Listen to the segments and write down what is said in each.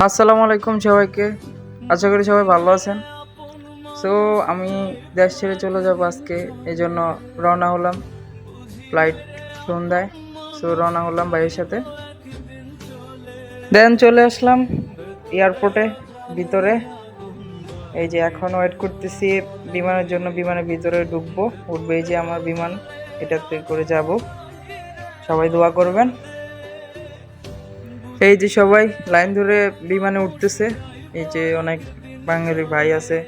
আসসালামু আলাইকুম সবাইকে। আশা করি সবাই ভালো আছেন। সো আমি দেশ ছেড়ে চলে যাব আজকে, এই জন্য রওনা হলাম। ফ্লাইট সন্ধ্যায়। সো রওনা হলাম ভাইয়ের সাথে, দেন চলে আসলাম এয়ারপোর্টে ভিতরে। এই যে এখন ওয়েট করতেছি বিমানের জন্য, বিমানের ভিতরে ঢুকবো, উঠবে। এই যে আমার বিমান, এটাতে করে যাব। সবাই দোয়া করবেন। এই যে সবাই লাইন ধরে বিমানে উঠতেছে। এই যে অনেক বাঙালি ভাই আছে,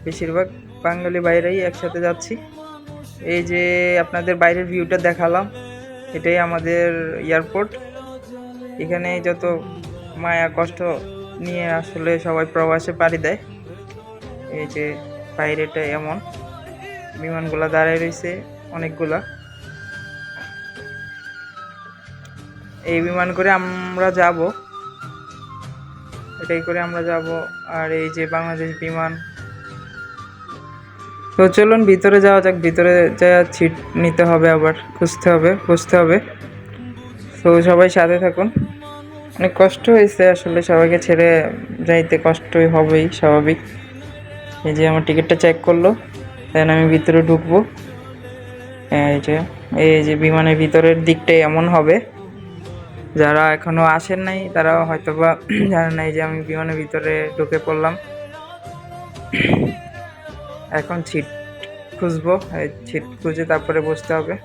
বেশিরভাগ বাঙালি ভাইরাই একসাথে যাচ্ছি। এই যে আপনাদের বাইরের ভিউটা দেখালাম, এটাই আমাদের এয়ারপোর্ট। এখানে যত মায়া কষ্ট নিয়ে আসলে সবাই প্রবাসে পাড়ি দেয়। এই যে বাইরেটা এমন, বিমানগুলা দাঁড়ায় রয়েছে অনেকগুলা। এই বিমান করে আমরা যাব, এটাই করে আমরা যাব। আর এই যে বাংলাদেশ বিমান। তো চলুন ভিতরে যাওয়া যাক। ভিতরে যাওয়া সিট নিতে হবে, আবার খুঁজতে হবে। তো সবাই সাথে থাকুন। অনেক কষ্ট হয়েছে আসলে, সবাইকে ছেড়ে যাইতে কষ্টই হবেই, স্বাভাবিক। এই যে আমার টিকিটটা চেক করলো, দেন আমি ভিতরে ঢুকবো। এই যে বিমানের ভিতরের দিকটাই এমন হবে। যারা এখনো আসেন নাই তারা হয়তো বা জানেন নাই যে আমি বিমানের ভিতরে ঢুকে পড়লাম। এখন সিট খুঁজবো, সিট খুঁজে তারপরে বসতে হবে।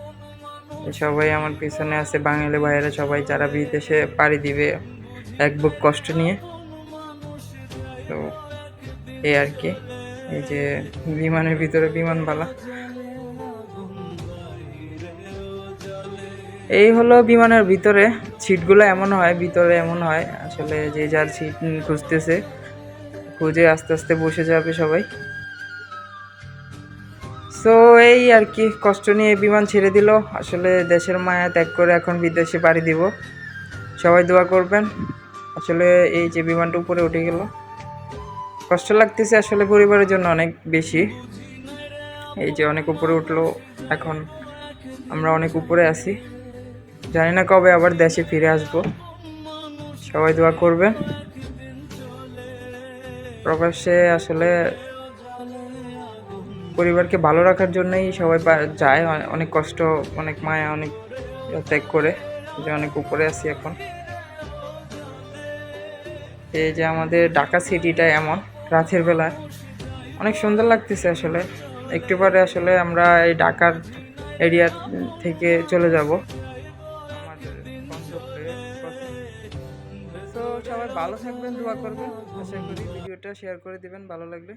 সবাই আমার পিছনে আছে, বাঙালি ভাইয়েরা সবাই, যারা বিদেশে পাড়ি দিবে এক বুক কষ্ট নিয়ে। তো এই আর কি। এই যে বিমানের ভিতরে বিমানবালা, এই হলো বিমানের ভিতরে। সিটগুলো এমন হয়, ভিতরে এমন হয় আসলে, যে যার সিট খুঁজতেছে, খুঁজে আস্তে আস্তে বসে যাবে সবাই। সো এই আর কি, কষ্ট নিয়ে বিমান ছেড়ে দিল। আসলে দেশের মায়া ত্যাগ করে এখন বিদেশে পাড়ি দিব। সবাই দোয়া করবেন। আসলে এই যে বিমানটা উপরে উঠে গেল, কষ্ট লাগতেছে আসলে পরিবারের জন্য অনেক বেশি। এই যে অনেক উপরে উঠলো, এখন আমরা অনেক উপরে আছি। জানি না কবে আবার দেশে ফিরে আসব। সবাই দোয়া করবেন। প্রবাসে আসলে পরিবারকে ভালো রাখার জন্যই সবাই যায়। অনেক কষ্ট, অনেক মায়া, অনেক ত্যাগ করে। যে অনেক উপরে আছি এখন। এই যে আমাদের ঢাকা সিটিটা এমন, রাতের বেলায় অনেক সুন্দর লাগতেছে আসলে। একটু পরে আসলে আমরা এই ঢাকার এরিয়া থেকে চলে যাব আমাদের গন্তব্যে। তো সবাই ভালো থাকবেন, দোয়া করবেন। আশা করি ভিডিওটা শেয়ার করে দিবেন ভালো লাগলে।